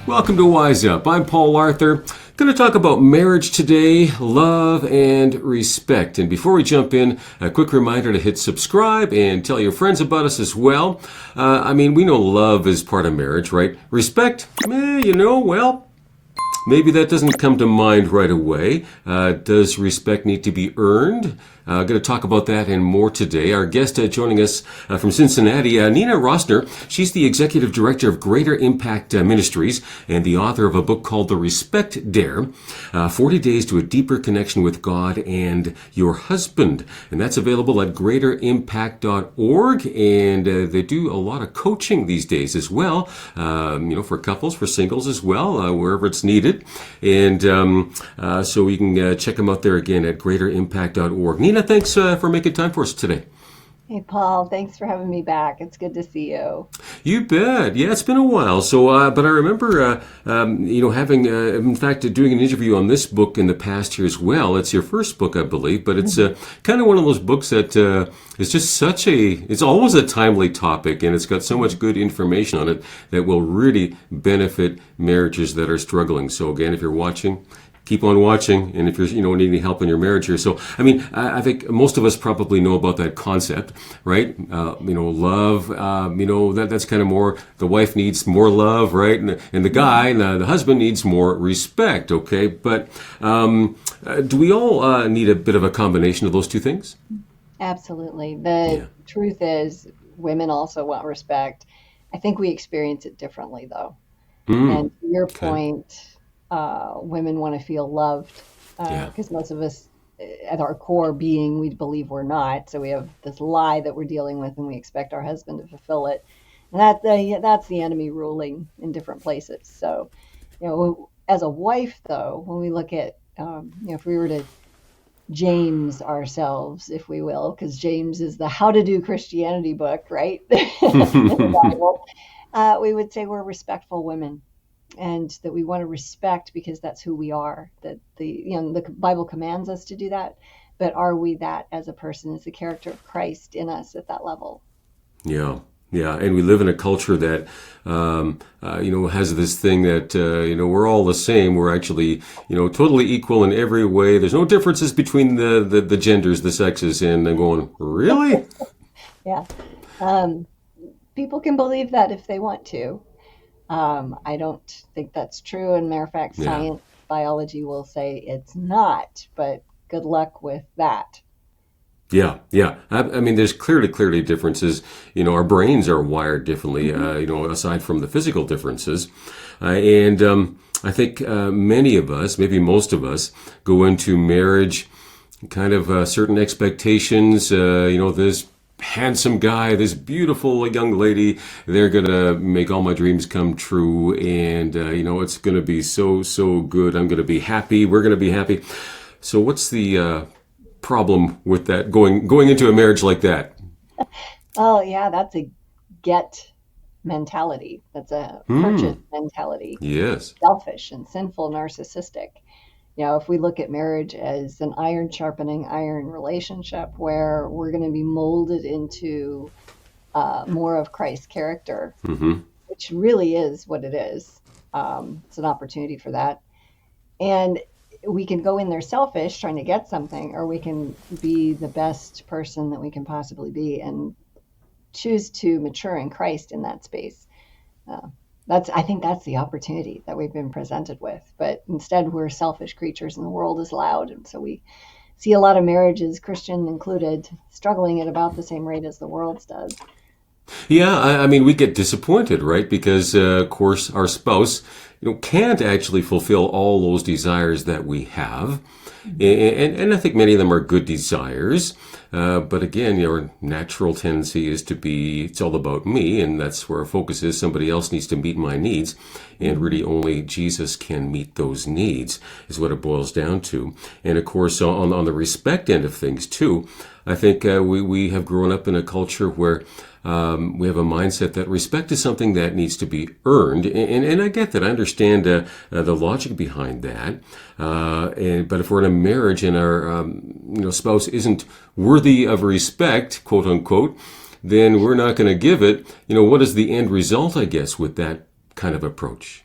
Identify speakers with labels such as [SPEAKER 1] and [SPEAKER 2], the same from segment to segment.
[SPEAKER 1] Welcome to WizeUp. I'm Paul Arthur. Going to talk about marriage today, love and respect. And before we jump in, a quick reminder to hit subscribe and tell your friends about us as well. We know love is part of marriage, right? Respect, well, maybe that doesn't come to mind right away. Does respect need to be earned? Going to talk about that and more today. Our guest joining us from Cincinnati, Nina Roesner. She's the Executive Director of Greater Impact Ministries and the author of a book called The Respect Dare, 40 Days to a Deeper Connection with God and Your Husband. And that's available at greaterimpact.org. And they do a lot of coaching these days as well, for couples, for singles as well, wherever it's needed. And so you can check them out there again at greaterimpact.org. Nina, thanks for making time for us today.
[SPEAKER 2] Hey, Paul, thanks for having me back. It's good to see you.
[SPEAKER 1] You bet. Yeah, it's been a while. So, but I remember, having, in fact, doing an interview on this book in the past here as well. It's your first book, I believe, but it's kind of one of those books that is just it's always a timely topic, and it's got so much good information on it that will really benefit marriages that are struggling. So, again, if you're watching, keep on watching, and if you're needing help in your marriage here. So, I think most of us probably know about that concept, right? Love. That's kind of more. The wife needs more love, right? And the guy, the husband needs more respect. Okay, but do we all need a bit of a combination of those two things?
[SPEAKER 2] Absolutely. The truth is, women also want respect. I think we experience it differently, though. And to your point. Women want to feel loved because most of us at our core being, we believe we're not. So we have this lie that we're dealing with and we expect our husband to fulfill it. And that's the enemy ruling in different places. So, as a wife, though, when we look at, if we were to James ourselves, if we will, because James is the How to Do Christianity book, right? In the Bible, we would say we're respectful women. And that we want to respect because that's who we are. That the Bible commands us to do that, but are we that as a person? Is the character of Christ in us at that level?
[SPEAKER 1] Yeah, and we live in a culture that has this thing that we're all the same. We're actually totally equal in every way. There's no differences between the genders, the sexes, and I'm going, really?
[SPEAKER 2] Yeah, people can believe that if they want to. I don't think that's true. And matter of fact, science, biology will say it's not, but good luck with that.
[SPEAKER 1] Yeah. There's clearly differences. Our brains are wired differently, aside from the physical differences. I think many of us, maybe most of us, go into marriage kind of certain expectations, this handsome guy, this beautiful young lady, they're going to make all my dreams come true. And, it's going to be so good. I'm going to be happy. We're going to be happy. So what's the problem with that going into a marriage like that?
[SPEAKER 2] Oh, yeah, that's a get mentality. That's a purchase mentality.
[SPEAKER 1] Yes.
[SPEAKER 2] Selfish and sinful, narcissistic. If we look at marriage as an iron sharpening iron relationship where we're going to be molded into more of Christ's character, which really is what it is. It's an opportunity for that. And we can go in there selfish, trying to get something, or we can be the best person that we can possibly be and choose to mature in Christ in that space. I think that's the opportunity that we've been presented with. But instead, we're selfish creatures and the world is loud. And so we see a lot of marriages, Christian included, struggling at about the same rate as the world does.
[SPEAKER 1] Yeah, we get disappointed, right? Because, of course, our spouse, can't actually fulfill all those desires that we have. And I think many of them are good desires. But again, our natural tendency is to be, it's all about me, and that's where our focus is. Somebody else needs to meet my needs, and really only Jesus can meet those needs, is what it boils down to. And of course, on the respect end of things too, I think we have grown up in a culture where we have a mindset that respect is something that needs to be earned, and I get that. I understand the logic behind that. But if we're in a marriage and our spouse isn't worthy of respect, quote unquote, then we're not going to give it. What is the end result, I guess, with that kind of approach?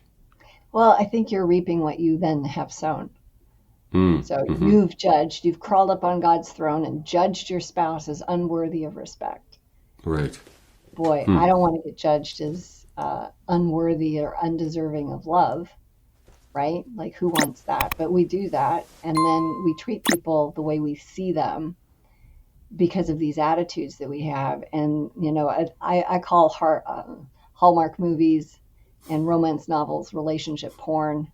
[SPEAKER 2] Well, I think you're reaping what you then have sown.
[SPEAKER 1] Mm,
[SPEAKER 2] So
[SPEAKER 1] hmm.
[SPEAKER 2] you've crawled up on God's throne and judged your spouse as unworthy of respect.
[SPEAKER 1] Right.
[SPEAKER 2] Boy,
[SPEAKER 1] Hmm.
[SPEAKER 2] I don't want to get judged as unworthy or undeserving of love, right? Like, who wants that? But we do that. And then we treat people the way we see them because of these attitudes that we have. And, I call Hallmark movies and romance novels relationship porn,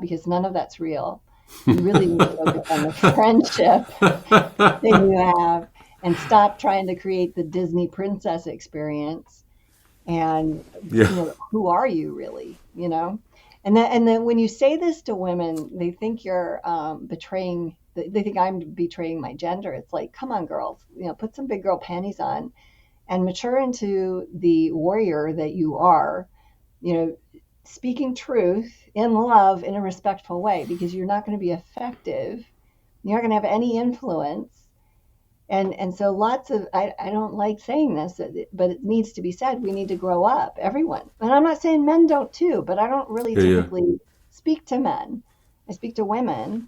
[SPEAKER 2] because none of that's real. You really need to focus on the friendship that you have and stop trying to create the Disney princess experience. And,
[SPEAKER 1] Yeah.
[SPEAKER 2] who are you really, And then when you say this to women, they think you're betraying. They think I'm betraying my gender. It's like, come on, girls, put some big girl panties on and mature into the warrior that you are. You know, speaking truth in love in a respectful way, because you're not going to be effective. You're not going to have any influence. And so lots of, I don't like saying this, but it needs to be said. We need to grow up, everyone. And I'm not saying men don't too, but I don't really
[SPEAKER 1] Yeah. Yeah.
[SPEAKER 2] typically speak to men. I speak to women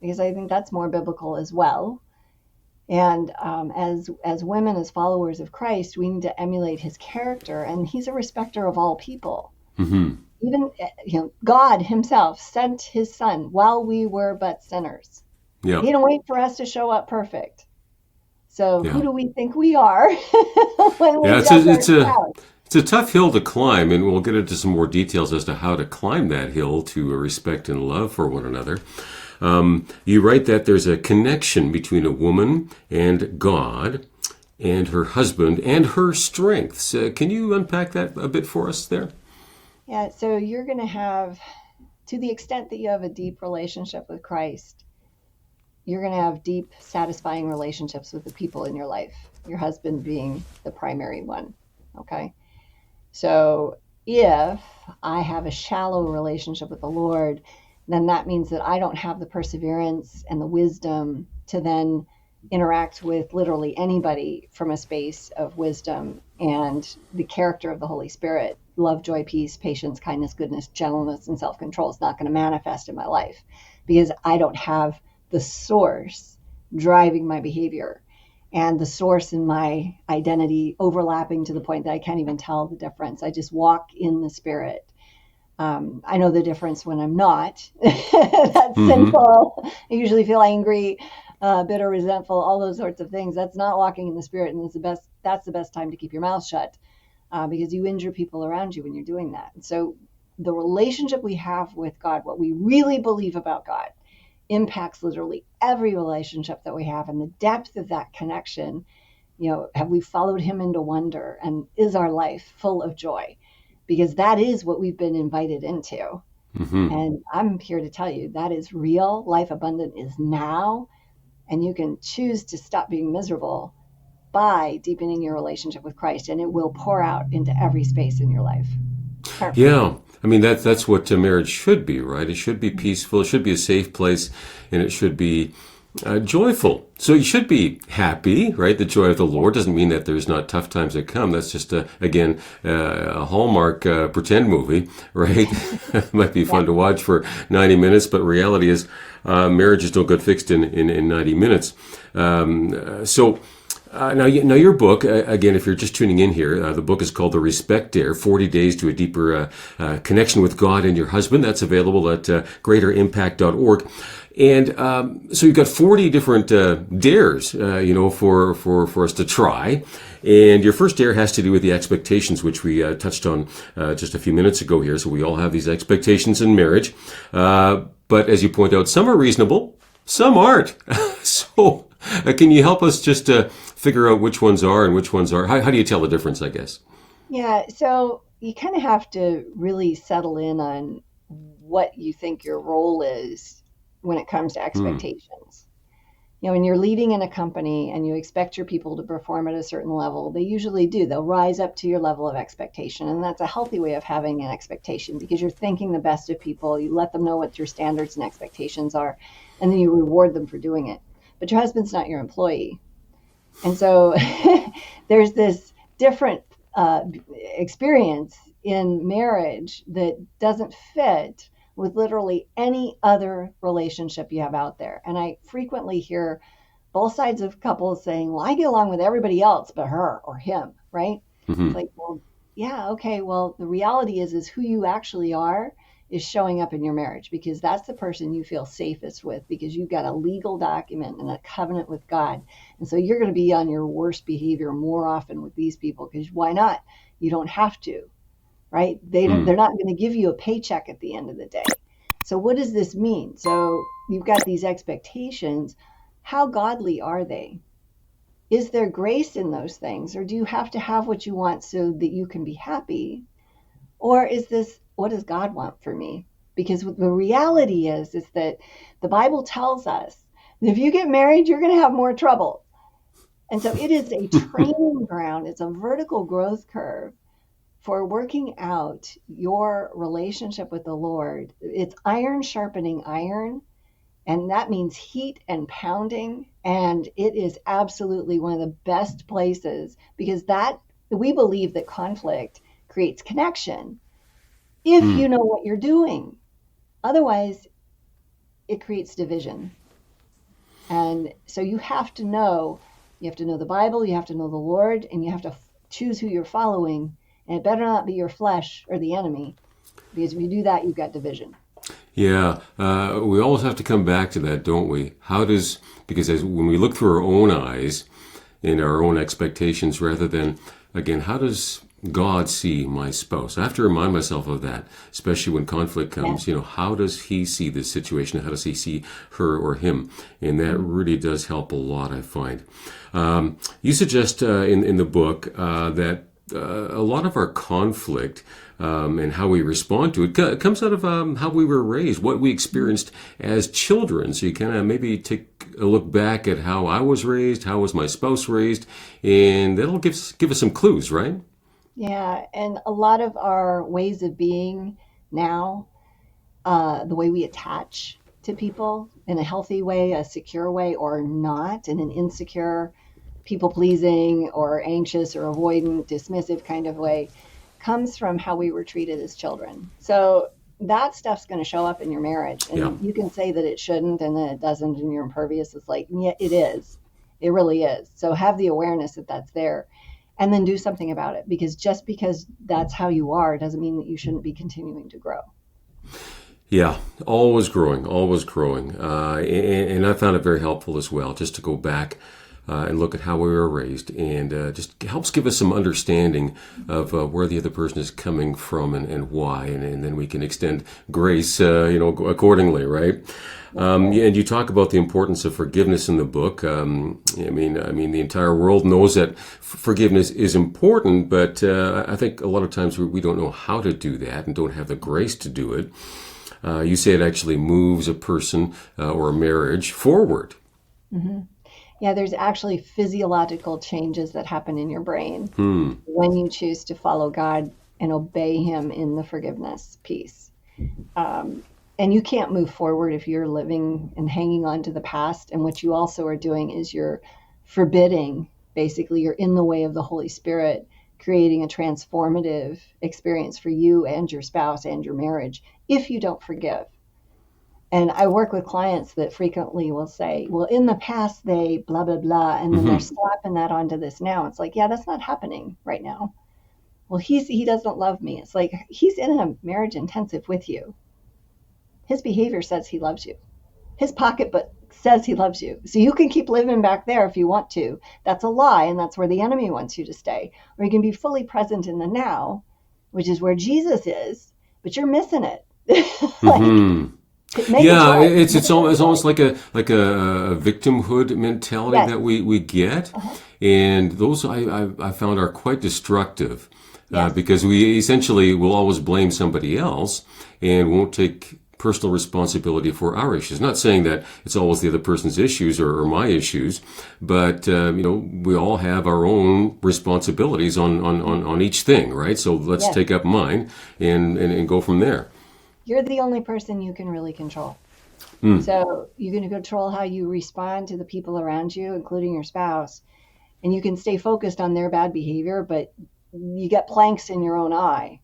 [SPEAKER 2] because I think that's more biblical as well. And as women, as followers of Christ, we need to emulate his character, and he's a respecter of all people.
[SPEAKER 1] Hmm.
[SPEAKER 2] Even God himself sent his son while we were but sinners.
[SPEAKER 1] Yeah.
[SPEAKER 2] He didn't wait for us to show up perfect. So who
[SPEAKER 1] Yeah.
[SPEAKER 2] do we think we are when
[SPEAKER 1] Yeah.
[SPEAKER 2] we
[SPEAKER 1] It's a,
[SPEAKER 2] judge our
[SPEAKER 1] it's a,
[SPEAKER 2] spouse?
[SPEAKER 1] it's a tough hill to climb, and we'll get into some more details as to how to climb that hill to respect and love for one another. You write that there's a connection between a woman and God and her husband and her strengths. Can you unpack that a bit for us there?
[SPEAKER 2] Yeah, so you're going to have, to the extent that you have a deep relationship with Christ, you're going to have deep, satisfying relationships with the people in your life, your husband being the primary one. Okay. So if I have a shallow relationship with the Lord, then that means that I don't have the perseverance and the wisdom to then interact with literally anybody from a space of wisdom and the character of the Holy Spirit. Love, joy, peace, patience, kindness, goodness, gentleness, and self control is not going to manifest in my life because I don't have the source driving my behavior and the source in my identity overlapping to the point that I can't even tell the difference. I just walk in the spirit. I know the difference when I'm not. That's
[SPEAKER 1] Hmm.
[SPEAKER 2] sinful. I usually feel angry, bitter, resentful, all those sorts of things. That's not walking in the spirit, and That's the best time to keep your mouth shut, because you injure people around you when you're doing that. And so, the relationship we have with God, what we really believe about God, impacts literally every relationship that we have, and the depth of that connection. Have we followed him into wonder, and is our life full of joy? Because that is what we've been invited into.
[SPEAKER 1] Hmm.
[SPEAKER 2] And I'm here to tell you that is real. Life abundant is now, and you can choose to stop being miserable by deepening your relationship with Christ, and it will pour out into every space in your life. Apart from
[SPEAKER 1] Yeah. I mean, that's what marriage should be, right? It should be peaceful. It should be a safe place, and it should be joyful. So you should be happy, right? The joy of the Lord doesn't mean that there's not tough times that come. That's just again a Hallmark pretend movie, right? Might be
[SPEAKER 2] yeah,
[SPEAKER 1] fun to watch for 90 minutes, but reality is marriages don't get fixed in 90 minutes. So. Now your book, again, if you're just tuning in here, the book is called The Respect Dare 40 Days to a Deeper Connection with God and Your Husband. That's available at greaterimpact.org. And so you've got 40 different dares, for us to try. And your first dare has to do with the expectations, which we touched on just a few minutes ago here. So we all have these expectations in marriage. But as you point out, some are reasonable, some aren't. So can you help us just figure out which ones are and which ones are? How do you tell the difference, I guess?
[SPEAKER 2] yeah. So you kind of have to really settle in on what you think your role is when it comes to
[SPEAKER 1] Hmm.
[SPEAKER 2] expectations. When you're leading in a company and you expect your people to perform at a certain level, they usually do. They'll rise up to your level of expectation. And that's a healthy way of having an expectation because you're thinking the best of people. You let them know what your standards and expectations are, and then you reward them for doing it. But your husband's not your employee. And so there's this different experience in marriage that doesn't fit with literally any other relationship you have out there. And I frequently hear both sides of couples saying, well, I get along with everybody else but her or him, right? It's
[SPEAKER 1] Hmm.
[SPEAKER 2] like, well, yeah, okay. Well, the reality is who you actually are is showing up in your marriage, because that's the person you feel safest with, because you've got a legal document and a covenant with God. And so you're going to be on your worst behavior more often with these people, because why not? You don't have to, right? They're not going to give you a paycheck at the end of the day. So what does this mean? So you've got these expectations. How godly are they? Is there grace in those things? Or do you have to have what you want so that you can be happy? Or is this, what does God want for me? Because the reality is that the Bible tells us that if you get married, you're going to have more trouble. And so it is a training ground. It's a vertical growth curve for working out your relationship with the Lord. It's iron sharpening iron, and that means heat and pounding. And it is absolutely one of the best places, because that we believe that conflict creates connection if you know what you're doing. Otherwise, it creates division. And so you have to know the Bible, you have to know the Lord, and you have to choose who you're following. And it better not be your flesh or the enemy, because if you do that, you've got division.
[SPEAKER 1] Yeah, we always have to come back to that, don't we? Because when we look through our own eyes and our own expectations, rather than, again, how does God see my spouse? I have to remind myself of that, especially when conflict
[SPEAKER 2] Yeah.
[SPEAKER 1] comes. How does he see this situation? How does he see her or him? And that really does help a lot, I find. You suggest in the book that a lot of our conflict and how we respond to it comes out of how we were raised, what we experienced as children. So you kind of maybe take a look back at how I was raised, how was my spouse raised, and that'll give us some clues, right?
[SPEAKER 2] Yeah. And a lot of our ways of being now, the way we attach to people in a healthy way, a secure way, or not in an insecure, people pleasing, or anxious, or avoidant, dismissive kind of way, comes from how we were treated as children. So that stuff's going to show up in your marriage.
[SPEAKER 1] Yeah.
[SPEAKER 2] And you can say that it shouldn't and that it doesn't, and you're impervious. It's like, yeah, it is. It really is. So have the awareness that that's there, and then do something about it, because just because that's how you are doesn't mean that you shouldn't be continuing to grow.
[SPEAKER 1] Yeah, always growing, always growing. And I found it very helpful as well, just to go back and look at how we were raised, and just helps give us some understanding of where the other person is coming from and why, and then we can extend grace, accordingly, right? Yeah, and you talk about the importance of forgiveness in the book. I mean, the entire world knows that forgiveness is important, but I think a lot of times we don't know how to do that and don't have the grace to do it. You say it actually moves a person or a marriage forward.
[SPEAKER 2] Mm-hmm. Yeah, there's actually physiological changes that happen in your brain
[SPEAKER 1] Hmm.
[SPEAKER 2] when you choose to follow God and obey Him in the forgiveness piece. Um, and you can't move forward if you're living and hanging on to the past. And what you also are doing is you're forbidding, basically, you're in the way of the Holy Spirit, creating a transformative experience for you and your spouse and your marriage if you don't forgive. And I work with clients that frequently will say, well, in the past, they blah, blah, blah. And then they're
[SPEAKER 1] Hmm.
[SPEAKER 2] slapping that onto this now. It's like, yeah, that's not happening right now. Well, he doesn't love me. It's like, he's in a marriage intensive with you. His behavior says he loves you. His pocketbook says he loves you. So you can keep living back there if you want to. That's a lie. And that's where the enemy wants you to stay. Or you can be fully present in the now, which is where Jesus is, but you're missing it. Like,
[SPEAKER 1] Hmm.
[SPEAKER 2] make a
[SPEAKER 1] Yeah,
[SPEAKER 2] choice.
[SPEAKER 1] it's almost like a victimhood mentality
[SPEAKER 2] Yes.
[SPEAKER 1] that we get,
[SPEAKER 2] Uh-huh.
[SPEAKER 1] and those I found are quite destructive,
[SPEAKER 2] Yes.
[SPEAKER 1] because we essentially will always blame somebody else and won't take personal responsibility for our issues. Not saying that it's always the other person's issues or my issues, but we all have our own responsibilities on each thing, right? So let's
[SPEAKER 2] Yes.
[SPEAKER 1] take up mine and go from there.
[SPEAKER 2] You're the only person you can really control. So you can control how you respond to the people around you, including your spouse, and you can stay focused on their bad behavior, but you get planks in your own eye.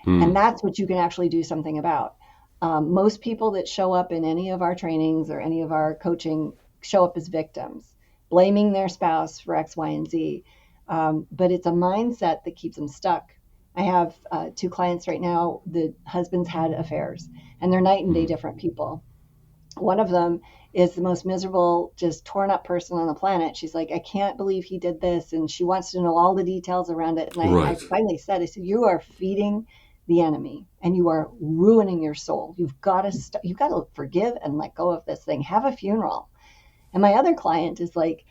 [SPEAKER 2] And that's what you can actually do something about. Most people that show up in any of our trainings or any of our coaching show up as victims, blaming their spouse for X, Y, and Z. But it's a mindset that keeps them stuck. I have two clients right now. The husbands had affairs, and they're night and day different people. One of them is the most miserable, just torn up person on the planet. She's like, I can't believe he did this. And she wants to know all the details around it. And I
[SPEAKER 1] Right.
[SPEAKER 2] finally said, I said, you are feeding the enemy and you are ruining your soul. You've got to forgive and let go of this thing. Have a funeral. And my other client is like,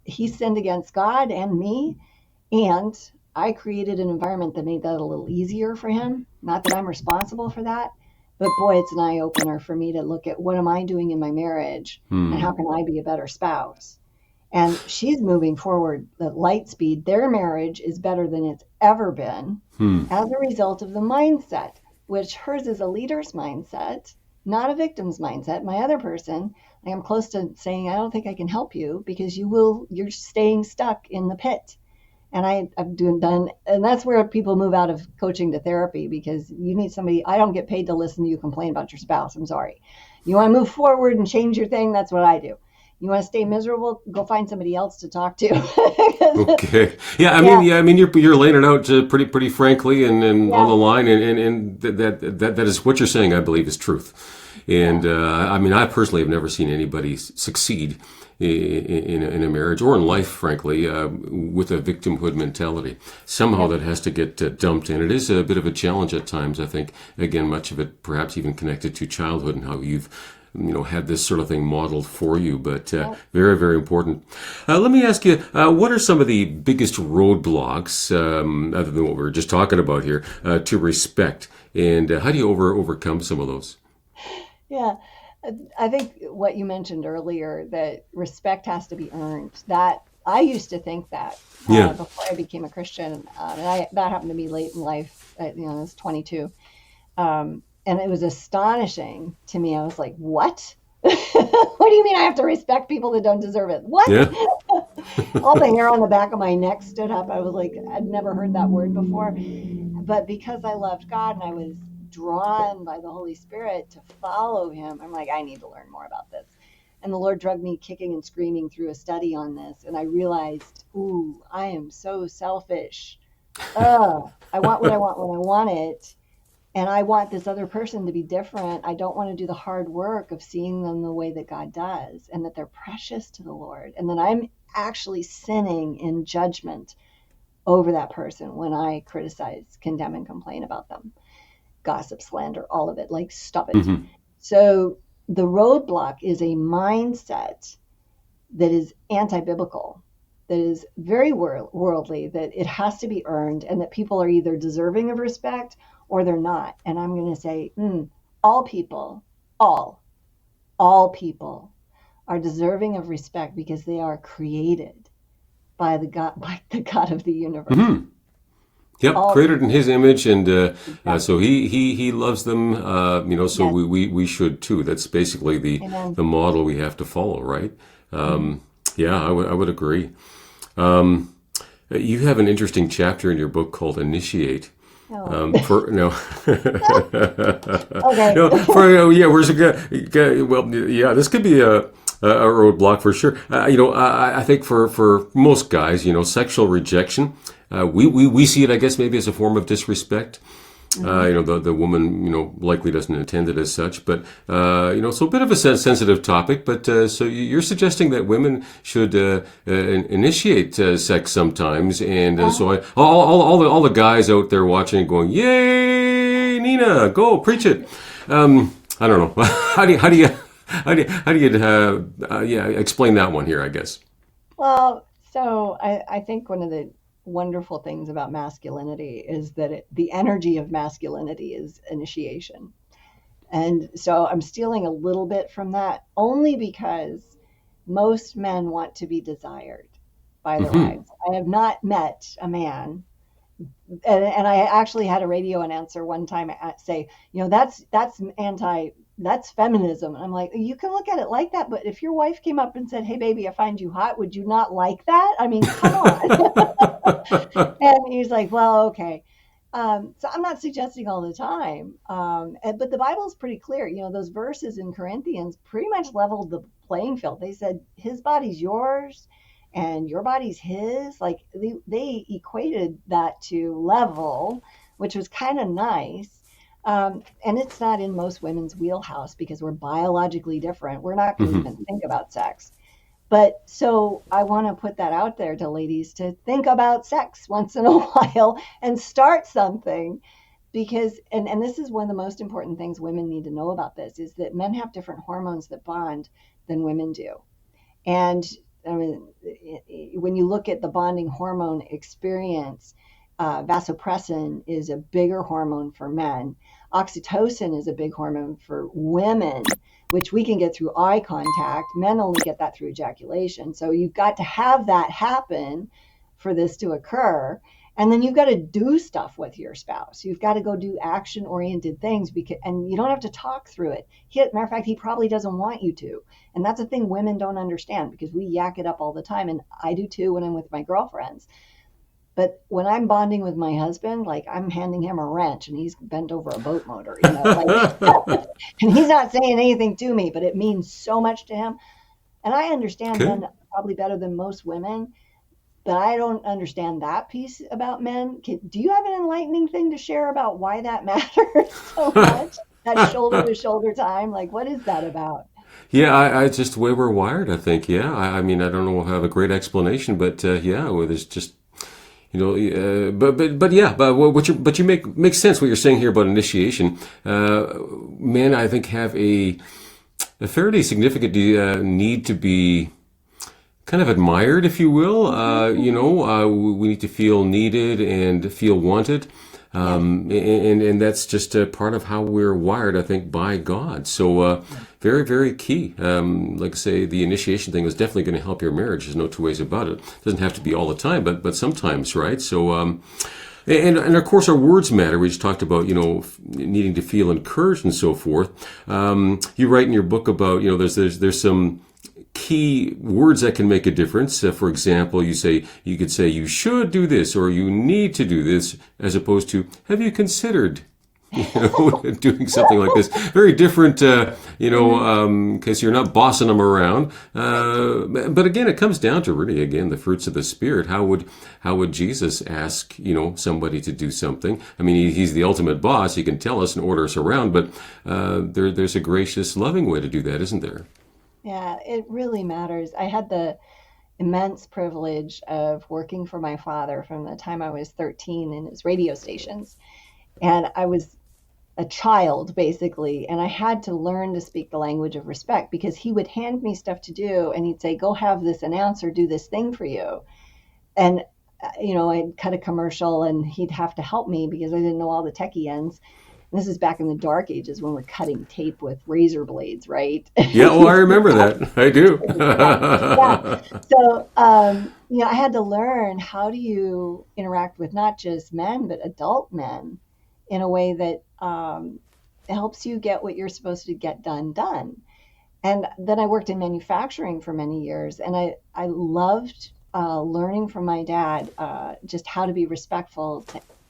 [SPEAKER 2] he sinned against God and me. And I created an environment that made that a little easier for him. Not that I'm responsible for that, but boy, it's an eye opener for me to look at what am I doing in my marriage and how can I be a better spouse? And she's moving forward at light speed. Their marriage is better than it's ever been as a result of the mindset, which hers is a leader's mindset, not a victim's mindset. My other person, I am close to saying, I don't think I can help you because you're staying stuck in the pit. And I've done, and that's where people move out of coaching to therapy because you need somebody. I don't get paid to listen to you complain about your spouse. I'm sorry. You want to move forward and change your thing? That's what I do. You want to stay miserable? Go find somebody else to talk to.
[SPEAKER 1] Okay. Yeah. I mean, you're laying it out pretty frankly and on the line, and that is what you're saying. I believe is truth. And I mean, I personally have never seen anybody succeed in a marriage or in life, frankly, with a victimhood mentality. Somehow that has to get dumped in. It is a bit of a challenge at times, I think. Again, much of it perhaps even connected to childhood and how you've had this sort of thing modeled for you, but very, very important. Let me ask you, what are some of the biggest roadblocks, other than what we were just talking about here, to respect? And how do you overcome some of those?
[SPEAKER 2] Yeah. I think what you mentioned earlier, that respect has to be earned. That I used to think that
[SPEAKER 1] Yeah.
[SPEAKER 2] before I became a Christian, that happened to me late in life. I was 22, and it was astonishing to me. I was like, "What? What do you mean I have to respect people that don't deserve it? What?"
[SPEAKER 1] Yeah.
[SPEAKER 2] All the hair on the back of my neck stood up. I was like, I'd never heard that word before, but because I loved God and I was drawn by the Holy Spirit to follow him, I'm like, I need to learn more about this. And the Lord dragged me kicking and screaming through a study on this. And I realized, ooh, I am so selfish. I want what I want when I want it. And I want this other person to be different. I don't want to do the hard work of seeing them the way that God does and that they're precious to the Lord. And that I'm actually sinning in judgment over that person when I criticize, condemn, and complain about them. Gossip, slander, all of it. Like, stop it.
[SPEAKER 1] Hmm.
[SPEAKER 2] So the roadblock is a mindset that is anti-biblical, that is very worldly, that it has to be earned, and that people are either deserving of respect or they're not. And I'm going to say, all people, all people are deserving of respect because they are created by the God of the universe.
[SPEAKER 1] Hmm. Yep,
[SPEAKER 2] All
[SPEAKER 1] created in
[SPEAKER 2] people.
[SPEAKER 1] His image, and
[SPEAKER 2] Exactly.
[SPEAKER 1] so he loves them. So
[SPEAKER 2] Yes.
[SPEAKER 1] we should too. That's basically
[SPEAKER 2] Amen.
[SPEAKER 1] the model we have to follow, right? Yeah, I would agree. Um, you have an interesting chapter in your book called "Initiate."
[SPEAKER 2] Oh.
[SPEAKER 1] For no,
[SPEAKER 2] Okay.
[SPEAKER 1] no, for yeah, where's it go? Well, yeah, this could be a roadblock for sure. I think for most guys, sexual rejection, we see it, I guess, maybe as a form of disrespect. The woman, likely doesn't intend it as such, but so a bit of a sensitive topic. But so you're suggesting that women should initiate sex sometimes, and so all the guys out there watching, going, "Yay, Nina, go preach it." I don't know. How do you explain that one here? I guess.
[SPEAKER 2] Well, so I think one of the wonderful things about masculinity is that the energy of masculinity is initiation. And so I'm stealing a little bit from that only because most men want to be desired by their
[SPEAKER 1] Hmm.
[SPEAKER 2] wives. I have not met a man, and I actually had a radio announcer one time say, that's feminism. And I'm like, you can look at it like that, but if your wife came up and said, "Hey, baby, I find you hot," would you not like that? I mean, come on. And he's like, well, okay. So I'm not suggesting all the time, but the Bible's pretty clear. Those verses in Corinthians pretty much leveled the playing field. They said his body's yours and your body's his. Like they equated that to level, which was kind of nice. And it's not in most women's wheelhouse because we're biologically different. We're not going to
[SPEAKER 1] Hmm.
[SPEAKER 2] even think about sex. But so I want to put that out there to ladies to think about sex once in a while and start something, because and this is one of the most important things women need to know about this, is that men have different hormones that bond than women do. And I mean, when you look at the bonding hormone experience, vasopressin is a bigger hormone for men. Oxytocin is a big hormone for women, which we can get through eye contact. Men only get that through ejaculation. So you've got to have that happen for this to occur. And then you've got to do stuff with your spouse. You've got to go do action oriented things, and you don't have to talk through it. Matter of fact, he probably doesn't want you to. And that's a thing women don't understand, because we yak it up all the time. And I do too when I'm with my girlfriends. But when I'm bonding with my husband, like I'm handing him a wrench and he's bent over a boat motor, and he's not saying anything to me, but it means so much to him. And I understand
[SPEAKER 1] Okay.
[SPEAKER 2] men probably better than most women, but I don't understand that piece about men. Do you have an enlightening thing to share about why that matters so much? That shoulder to shoulder time, like what is that about?
[SPEAKER 1] Yeah, I just the way we're wired, I think. Yeah, I mean, I don't know if I have a great explanation, but yeah, well, there's just but yeah, but you makes sense what you're saying here about initiation. Men, I think, have a fairly significant need to be kind of admired, if you will. We need to feel needed and feel wanted.
[SPEAKER 2] Yes.
[SPEAKER 1] And that's just a part of how we're wired, I think, by God. So, very, very key. Like I say, the initiation thing is definitely going to help your marriage. There's no two ways about it. It doesn't have to be all the time, but sometimes, right? So, and of course, our words matter. We just talked about, needing to feel encouraged and so forth. You write in your book about, there's some key words that can make a difference. For example, you could say you should do this or you need to do this, as opposed to have you considered doing something like this. Very different, because you're not bossing them around. But again, it comes down to really, again, the fruits of the Spirit. How would Jesus ask, somebody to do something? I mean, he's the ultimate boss. He can tell us and order us around, but there's a gracious, loving way to do that, isn't there?
[SPEAKER 2] Yeah, it really matters. I had the immense privilege of working for my father from the time I was 13 in his radio stations. And I was a child, basically, and I had to learn to speak the language of respect, because he would hand me stuff to do and he'd say, go have this announcer do this thing for you. And, I'd cut a commercial and he'd have to help me because I didn't know all the techie ends. This is back in the dark ages when we're cutting tape with razor blades, right?
[SPEAKER 1] Yeah, well, I remember that. I do.
[SPEAKER 2] Yeah, yeah. So, I had to learn, how do you interact with not just men, but adult men in a way that helps you get what you're supposed to get done. And then I worked in manufacturing for many years, and I loved learning from my dad just how to be respectful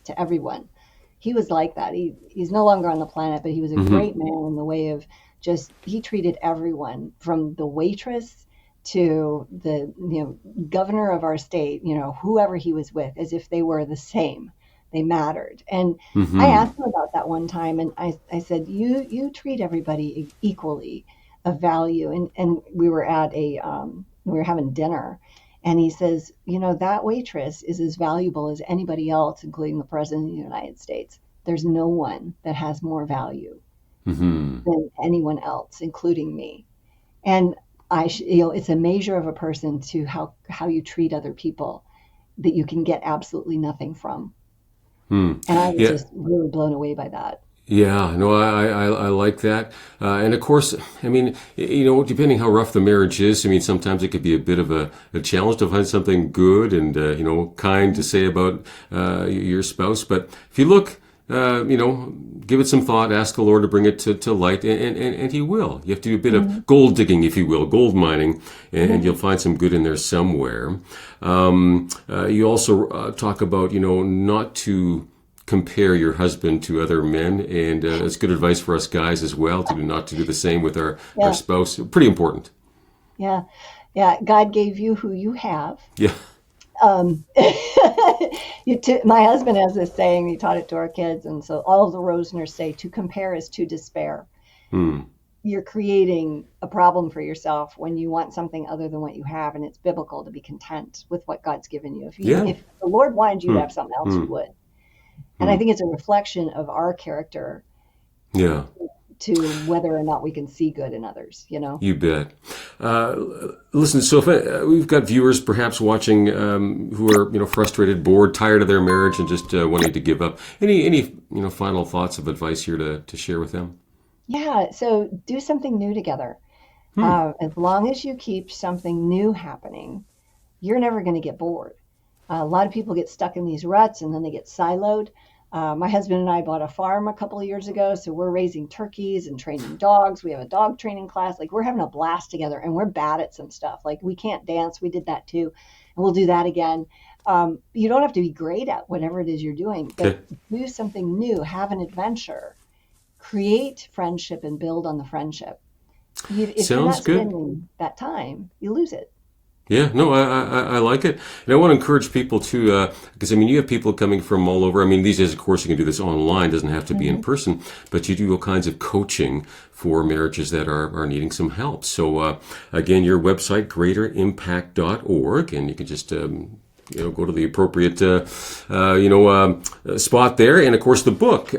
[SPEAKER 2] to everyone. He was like that. He's no longer on the planet, but he was a
[SPEAKER 1] Hmm.
[SPEAKER 2] great man in the way of just, he treated everyone from the waitress to the governor of our state, whoever he was with, as if they were the same. They mattered. And I
[SPEAKER 1] Hmm.
[SPEAKER 2] asked him about that one time, and I said, you treat everybody equally of value. And we were at we were having dinner, and he says, that waitress is as valuable as anybody else, including the president of the United States. There's no one that has more value
[SPEAKER 1] Hmm.
[SPEAKER 2] than anyone else, including me. And it's a measure of a person to how you treat other people that you can get absolutely nothing from.
[SPEAKER 1] Hmm.
[SPEAKER 2] And I was
[SPEAKER 1] Yeah.
[SPEAKER 2] just really blown away by that.
[SPEAKER 1] Yeah, no, I like that, and of course, I mean, depending how rough the marriage is, I mean, sometimes it could be a bit of a challenge to find something good and kind to say about your spouse. But if you look, give it some thought, ask the Lord to bring it to light, and He will. You have to do a bit
[SPEAKER 2] Mm-hmm.
[SPEAKER 1] of gold digging, if you will, gold mining, and
[SPEAKER 2] Mm-hmm.
[SPEAKER 1] you'll find some good in there somewhere. You also talk about not to compare your husband to other men, and it's good advice for us guys as well to not to do the same with our
[SPEAKER 2] Yeah,
[SPEAKER 1] spouse. Pretty important.
[SPEAKER 2] yeah, yeah. God gave you who you have.
[SPEAKER 1] Yeah.
[SPEAKER 2] Um, my husband has this saying, he taught it to our kids, and so all of the Roesners say, to compare is to despair.
[SPEAKER 1] Hmm.
[SPEAKER 2] You're creating a problem for yourself when you want something other than what you have, and it's biblical to be content with what God's given you.
[SPEAKER 1] Yeah.
[SPEAKER 2] If the Lord wanted you to
[SPEAKER 1] Hmm.
[SPEAKER 2] have something else,
[SPEAKER 1] Hmm.
[SPEAKER 2] you would. And I
[SPEAKER 1] Hmm.
[SPEAKER 2] think it's a reflection of our character
[SPEAKER 1] Yeah.
[SPEAKER 2] to whether or not we can see good in others, you know?
[SPEAKER 1] You bet. Uh, Listen, so if we've got viewers perhaps watching who are frustrated, bored, tired of their marriage, and just wanting to give up. Any final thoughts of advice here to share with them?
[SPEAKER 2] Yeah, so do something new together.
[SPEAKER 1] Hmm.
[SPEAKER 2] As long as you keep something new happening, you're never going to get bored. A lot of people get stuck in these ruts and then they get siloed. My husband and I bought a farm a couple of years ago, so we're raising turkeys and training dogs. We have a dog training class. Like we're having a blast together, and we're bad at some stuff. Like we can't dance. We did that too, and we'll do that again. You don't have to be great at whatever it is you're doing, but
[SPEAKER 1] Okay.
[SPEAKER 2] do something new, have an adventure, create friendship, and build on the friendship. If you're
[SPEAKER 1] Sounds
[SPEAKER 2] not
[SPEAKER 1] good.
[SPEAKER 2] spending that time, you lose it.
[SPEAKER 1] Yeah, no, I like it. And I want to encourage people to, because I mean, you have people coming from all over. I mean, these days, of course, you can do this online, doesn't have to be in
[SPEAKER 2] Mhm.
[SPEAKER 1] person, but you do all kinds of coaching for marriages that are needing some help. So, again, your website, greaterimpact.org, and you can just, go to the appropriate, spot there. And of course, the book,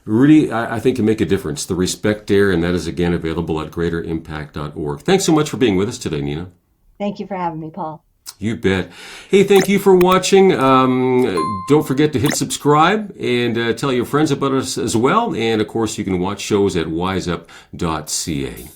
[SPEAKER 1] really, I think can make a difference. The Respect Dare, and that is again available at greaterimpact.org. Thanks so much for being with us today, Nina.
[SPEAKER 2] Thank you for having me, Paul.
[SPEAKER 1] You bet. Hey, thank you for watching. Don't forget to hit subscribe and tell your friends about us as well. And of course, you can watch shows at wiseup.ca.